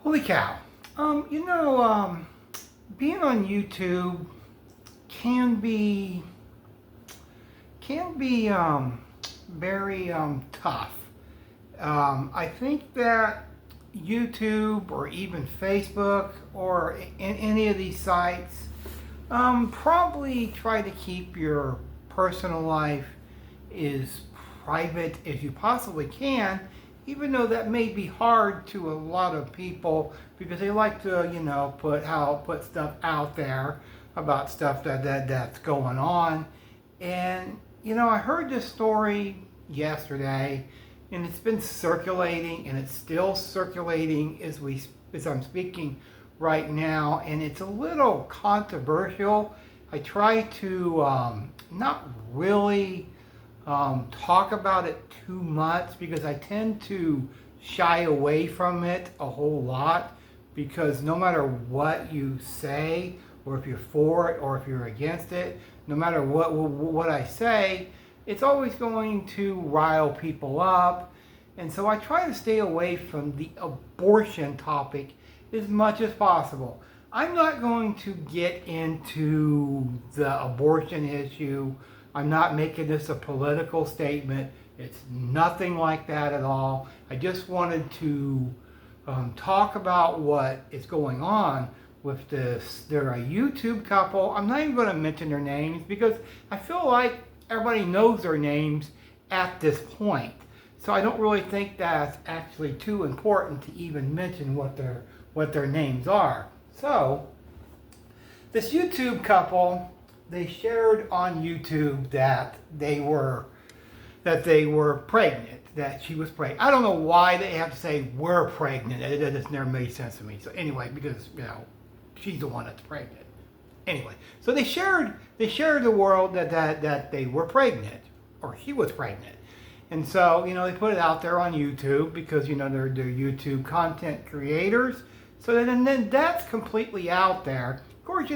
Holy cow. Being on YouTube can be very tough. I think that YouTube or even Facebook or in any of these sites probably try to keep your personal life as private as you possibly can, even though that may be hard to a lot of people because they like to, put stuff out there about stuff that's going on. And I heard this story yesterday, and it's been circulating, and it's still circulating as I'm speaking right now, and it's a little controversial. I try to not really talk about it too much because I tend to shy away from it a whole lot, because no matter what you say, or if you're for it or if you're against it, no matter what I say, it's always going to rile people up. And so I try to stay away from the abortion topic as much as possible. I'm not going to get into the abortion issue. I'm not making this a political statement. It's nothing like that at all. I just wanted to talk about what is going on with this. They're a YouTube couple. I'm not even going to mention their names because I feel like everybody knows their names at this point. So I don't really think that's actually too important to even mention what their names are. So this YouTube couple, they shared on YouTube that they were pregnant, that she was pregnant. I don't know why they have to say we're pregnant. It just never made sense to me. So anyway, because she's the one that's pregnant. Anyway, so they shared the world that they were pregnant, or she was pregnant. And so, they put it out there on YouTube because, they're YouTube content creators. So then that's completely out there. Of course,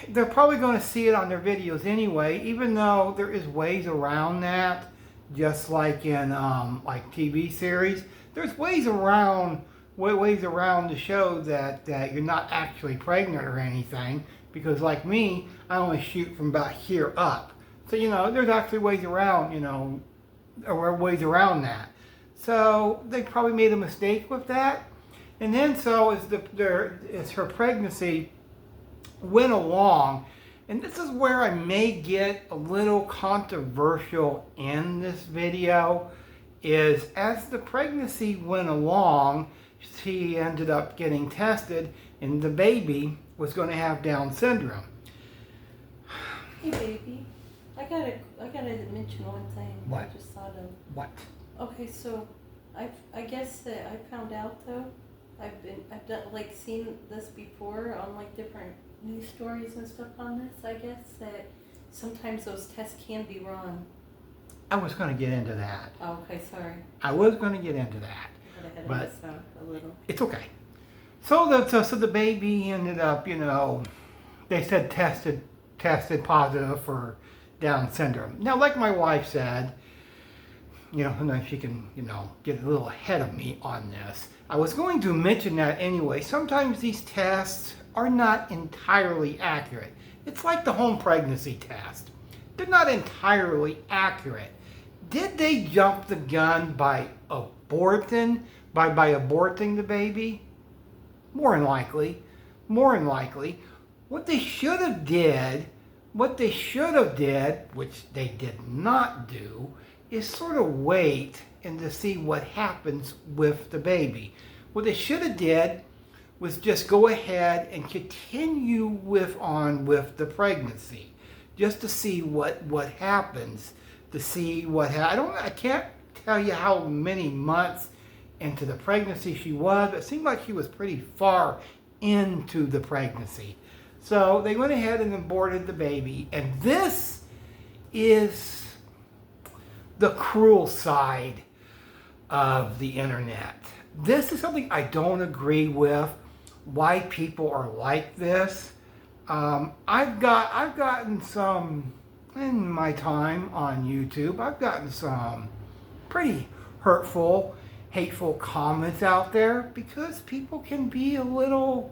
they're probably going to see it on their videos anyway, even though there is ways around that, just like in like TV series. There's ways around to show that you're not actually pregnant or anything, because like me, I only shoot from about here up. So, there's actually ways around, or ways around that. So they probably made a mistake with that. And then so as her pregnancy went along, and this is where I may get a little controversial in this video, is as the pregnancy went along, she ended up getting tested, and the baby was going to have Down syndrome. Hey baby, I gotta mention one thing. What? I just thought of. What? Okay, so I guess that I found out though. I've done seen this before on different news stories and stuff on this. I guess that sometimes those tests can be wrong. I was going to get into that. Oh, okay, sorry. I was going to get into that. I got ahead But of myself a little. it's okay. So the baby ended up, they said tested positive for Down syndrome. Now, like my wife said, sometimes she can, get a little ahead of me on this. I was going to mention that anyway. Sometimes these tests are not entirely accurate. It's like the home pregnancy test. They're not entirely accurate. Did they jump the gun by aborting the baby? More than likely. What they should have did, which they did not do, is sort of wait and to see what happens with the baby. What they should have did was just go ahead and continue on with the pregnancy, just to see what happens, I can't tell you how many months into the pregnancy she was, but it seemed like she was pretty far into the pregnancy. So they went ahead and aborted the baby, and this is the cruel side of the internet. This is something I don't agree with, why people are like this. I've gotten some, in my time on YouTube, I've gotten some pretty hurtful hateful comments out there because people can be a little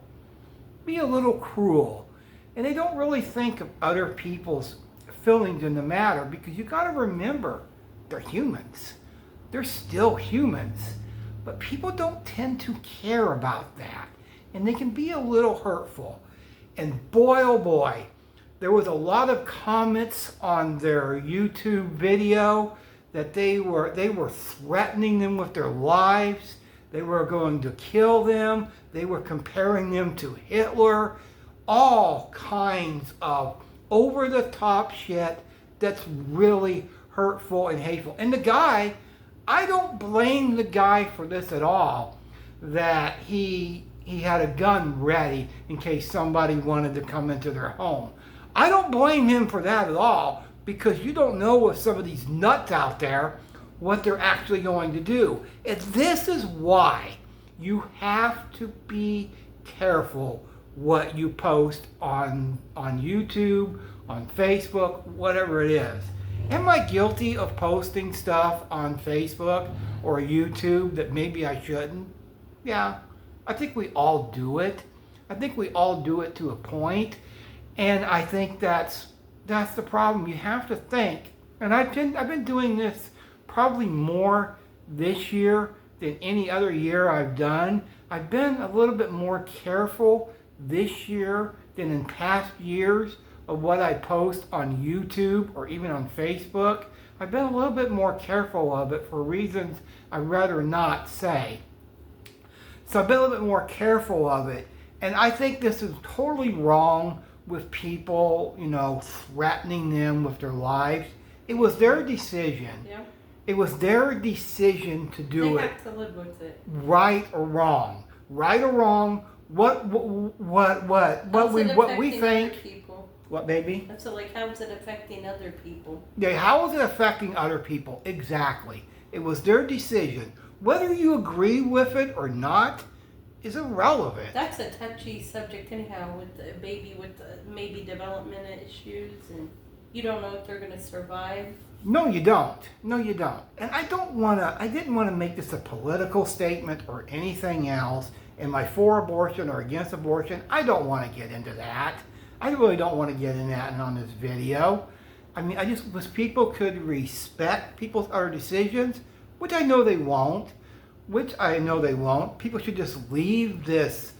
cruel, and they don't really think of other people's feelings in the matter, because you got to remember, they're humans. They're still humans, but people don't tend to care about that, and they can be a little hurtful. And boy, oh boy, there was a lot of comments on their YouTube video that they were threatening them with their lives. They were going to kill them. They were comparing them to Hitler. All kinds of over-the-top shit that's really hurtful and hateful. And the guy, I don't blame the guy for this at all, that he had a gun ready in case somebody wanted to come into their home. I don't blame him for that at all, because you don't know with some of these nuts out there what they're actually going to do. This is why you have to be careful what you post on YouTube, on Facebook, whatever it is. Am I guilty of posting stuff on Facebook or YouTube that maybe I shouldn't? Yeah, I think we all do it. I think we all do it to a point, and I think that's the problem. You have to think, and I've been doing this probably more this year than any other year I've done. I've been a little bit more careful this year than in past years of what I post on YouTube or even on Facebook. I've been a little bit more careful of it for reasons I'd rather not say. So I've been a little bit more careful of it, and I think this is totally wrong with people, threatening them with their lives. It was their decision. Yeah. It was their decision to do it. They have to live with it. Right or wrong. Right or wrong. What we think. People? What, baby? That's like, how is it affecting other people? Yeah, how is it affecting other people? Exactly. It was their decision. Whether you agree with it or not is irrelevant. That's a touchy subject anyhow, with a baby with maybe development issues, and you don't know if they're going to survive. No, you don't. No, you don't. And I didn't want to make this a political statement or anything else. Am I for abortion or against abortion? I don't want to get into that. I really don't want to get into that on this video. I mean, I just wish people could respect people's other decisions, which I know they won't. People should just leave this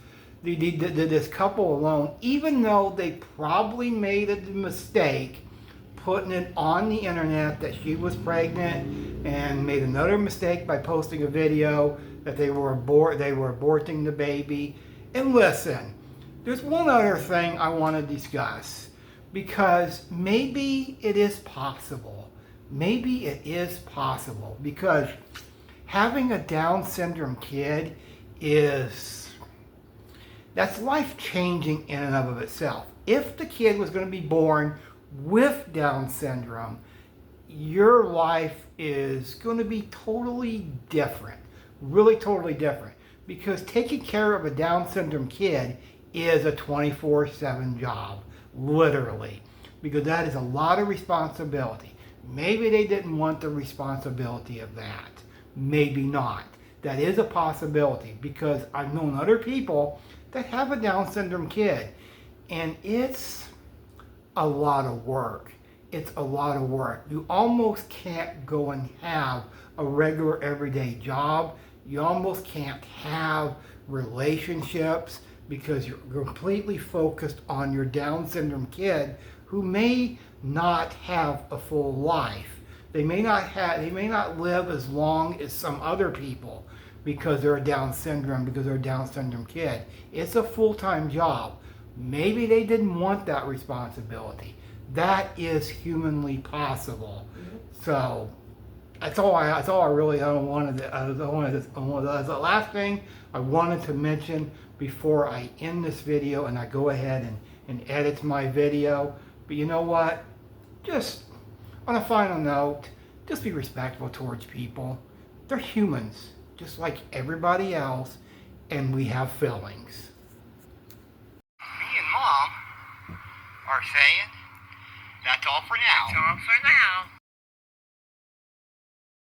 couple alone, even though they probably made a mistake putting it on the internet that she was pregnant, and made another mistake by posting a video that they were aborting the baby. And listen, there's one other thing I want to discuss, because maybe it is possible. Maybe it is possible, because having a Down syndrome kid that's life-changing in and of itself. If the kid was going to be born with Down syndrome, your life is going to be totally different. Really totally different. Because taking care of a Down syndrome kid is a 24/7 job. Literally. Because that is a lot of responsibility. Maybe they didn't want the responsibility of that. Maybe not. That is a possibility, because I've known other people that have a Down syndrome kid, and it's a lot of work. It's a lot of work. You almost can't go and have a regular everyday job. You almost can't have relationships, because you're completely focused on your Down syndrome kid, who may not have a full life. They may not live as long as some other people because they're a Down syndrome kid. It's a full-time job. Maybe they didn't want that responsibility. That is humanly possible. Mm-hmm. So that's all I really wanted. The last thing I wanted to mention before I end this video and I go ahead and edit my video. But you know what? Just on a final note, just be respectful towards people. They're humans, just like everybody else, and we have feelings. Me and Mom are saying that's all for now. That's all for now.